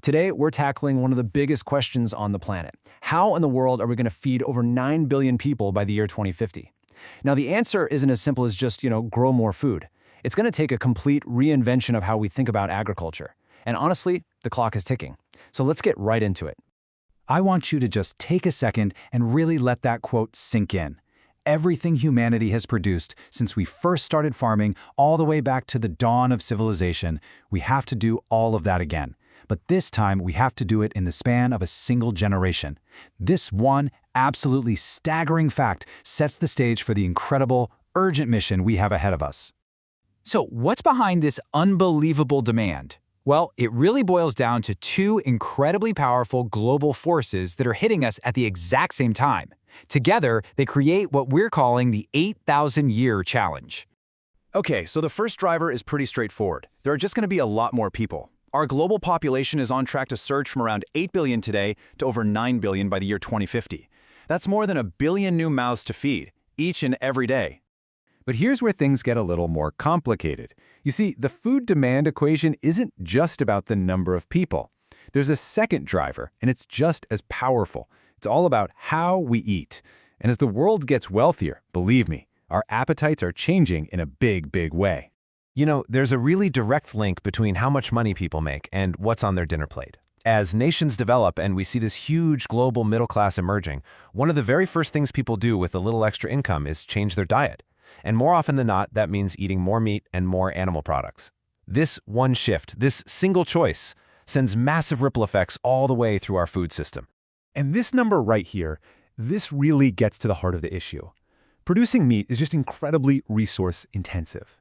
Today, we're tackling one of the biggest questions on the planet. How in the world are we going to feed over 9 billion people by the year 2050? Now, the answer isn't as simple as just, grow more food. It's going to take a complete reinvention of how we think about agriculture. And honestly, the clock is ticking. So let's get right into it. I want you to just take a second and really let that quote sink in. Everything humanity has produced since we first started farming all the way back to the dawn of civilization, we have to do all of that again. But this time, we have to do it in the span of a single generation. This one absolutely staggering fact sets the stage for the incredible, urgent mission we have ahead of us. So what's behind this unbelievable demand? Well, it really boils down to two incredibly powerful global forces that are hitting us at the exact same time. Together, they create what we're calling the 8,000-year challenge. Okay, so the first driver is pretty straightforward. There are just going to be a lot more people. Our global population is on track to surge from around 8 billion today to over 9 billion by the year 2050. That's more than 1 billion new mouths to feed, each and every day. But here's where things get a little more complicated. You see, the food demand equation isn't just about the number of people. There's a second driver, and it's just as powerful. It's all about how we eat. And as the world gets wealthier, believe me, our appetites are changing in a big, big way. There's a really direct link between how much money people make and what's on their dinner plate. As nations develop and we see this huge global middle class emerging, one of the very first things people do with a little extra income is change their diet. And more often than not, that means eating more meat and more animal products. This one shift, this single choice, sends massive ripple effects all the way through our food system. And this number right here, this really gets to the heart of the issue. Producing meat is just incredibly resource intensive.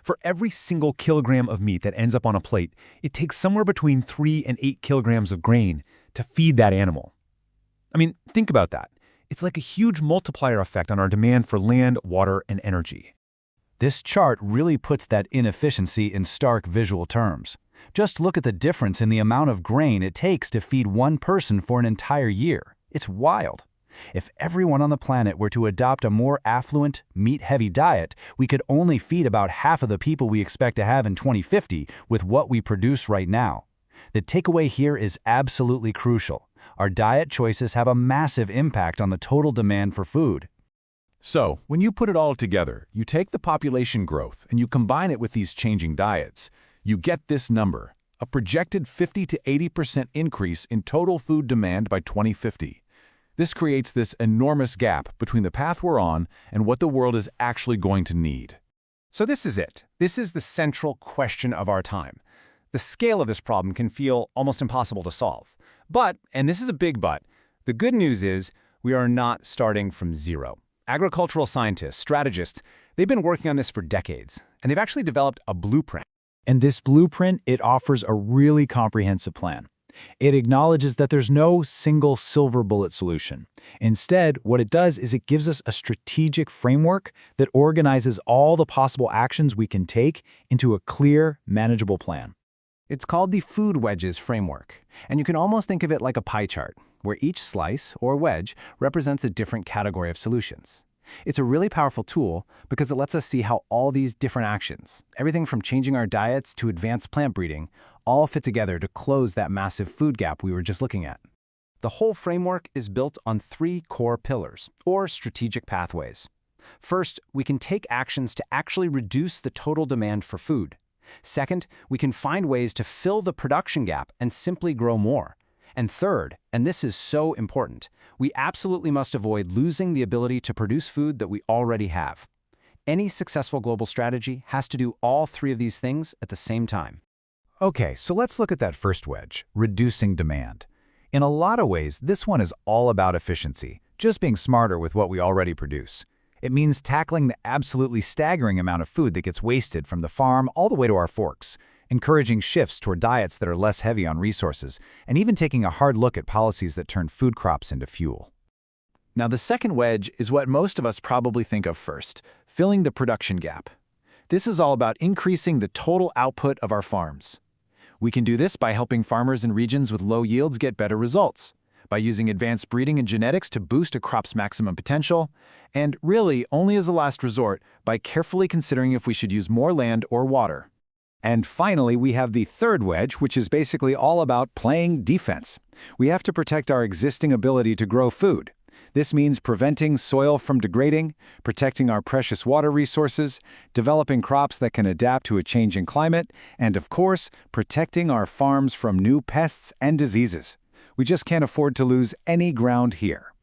For every single kilogram of meat that ends up on a plate, it takes somewhere between 3 and 8 kilograms of grain to feed that animal. I mean, think about that. It's like a huge multiplier effect on our demand for land, water, and energy. This chart really puts that inefficiency in stark visual terms. Just look at the difference in the amount of grain it takes to feed one person for an entire year. It's wild. If everyone on the planet were to adopt a more affluent, meat-heavy diet, we could only feed about half of the people we expect to have in 2050 with what we produce right now. The takeaway here is absolutely crucial. Our diet choices have a massive impact on the total demand for food. So, when you put it all together, you take the population growth and you combine it with these changing diets, you get this number, a projected 50 to 80% increase in total food demand by 2050. This creates this enormous gap between the path we're on and what the world is actually going to need. So this is it. This is the central question of our time. The scale of this problem can feel almost impossible to solve. But, and this is a big but, the good news is we are not starting from zero. Agricultural scientists, strategists, they've been working on this for decades, and they've actually developed a blueprint. And this blueprint, it offers a really comprehensive plan. It acknowledges that there's no single silver bullet solution. Instead, what it does is it gives us a strategic framework that organizes all the possible actions we can take into a clear, manageable plan. It's called the food wedges framework, and you can almost think of it like a pie chart, where each slice, or wedge, represents a different category of solutions. It's a really powerful tool because it lets us see how all these different actions, everything from changing our diets to advanced plant breeding, all fit together to close that massive food gap we were just looking at. The whole framework is built on 3 core pillars, or strategic pathways. First, we can take actions to actually reduce the total demand for food. Second, we can find ways to fill the production gap and simply grow more. And third, and this is so important, we absolutely must avoid losing the ability to produce food that we already have. Any successful global strategy has to do all 3 of these things at the same time. Okay, so let's look at that first wedge, reducing demand. In a lot of ways, this one is all about efficiency, just being smarter with what we already produce. It means tackling the absolutely staggering amount of food that gets wasted from the farm all the way to our forks, encouraging shifts toward diets that are less heavy on resources, and even taking a hard look at policies that turn food crops into fuel. Now, the second wedge is what most of us probably think of first, filling the production gap. This is all about increasing the total output of our farms. We can do this by helping farmers in regions with low yields get better results, by using advanced breeding and genetics to boost a crop's maximum potential, and really, only as a last resort, by carefully considering if we should use more land or water. And finally, we have the third wedge, which is basically all about playing defense. We have to protect our existing ability to grow food. This means preventing soil from degrading, protecting our precious water resources, developing crops that can adapt to a changing climate, and of course, protecting our farms from new pests and diseases. We just can't afford to lose any ground here.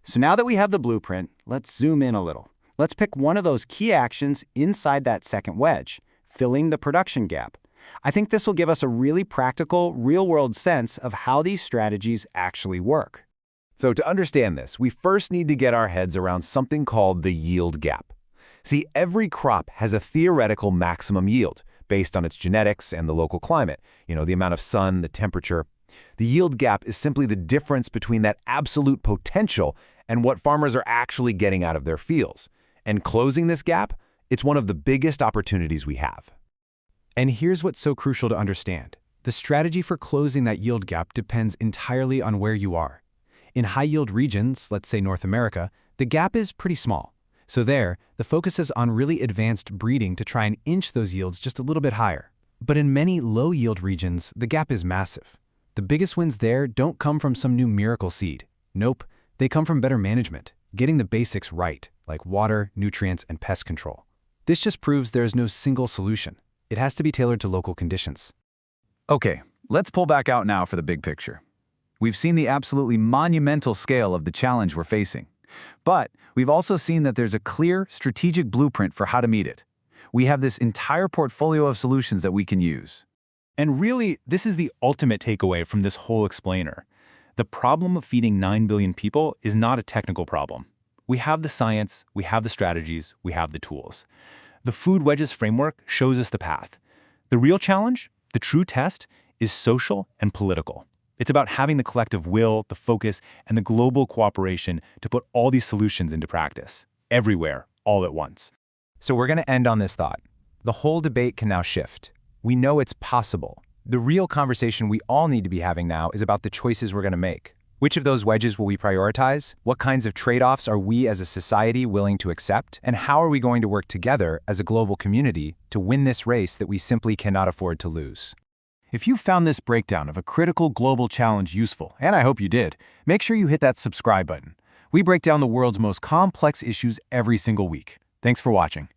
So now that we have the blueprint, let's zoom in a little. Let's pick one of those key actions inside that second wedge, filling the production gap. I think this will give us a really practical, real-world sense of how these strategies actually work. So to understand this, we first need to get our heads around something called the yield gap. See, every crop has a theoretical maximum yield based on its genetics and the local climate, the amount of sun, the temperature. The yield gap is simply the difference between that absolute potential and what farmers are actually getting out of their fields. And closing this gap, it's one of the biggest opportunities we have. And here's what's so crucial to understand. The strategy for closing that yield gap depends entirely on where you are. In high-yield regions, let's say North America, the gap is pretty small. So there, the focus is on really advanced breeding to try and inch those yields just a little bit higher. But in many low-yield regions, the gap is massive. The biggest wins there don't come from some new miracle seed. Nope, they come from better management, getting the basics right, like water, nutrients, and pest control. This just proves there is no single solution. It has to be tailored to local conditions. Okay, let's pull back out now for the big picture. We've seen the absolutely monumental scale of the challenge we're facing. But we've also seen that there's a clear, strategic blueprint for how to meet it. We have this entire portfolio of solutions that we can use. And really, this is the ultimate takeaway from this whole explainer. The problem of feeding 9 billion people is not a technical problem. We have the science, we have the strategies, we have the tools. The food wedges framework shows us the path. The real challenge, the true test, is social and political. It's about having the collective will, the focus, and the global cooperation to put all these solutions into practice, everywhere, all at once. So we're going to end on this thought. The whole debate can now shift. We know it's possible. The real conversation we all need to be having now is about the choices we're going to make. Which of those wedges will we prioritize? What kinds of trade-offs are we as a society willing to accept? And how are we going to work together as a global community to win this race that we simply cannot afford to lose? If you found this breakdown of a critical global challenge useful, and I hope you did, make sure you hit that subscribe button. We break down the world's most complex issues every single week. Thanks for watching.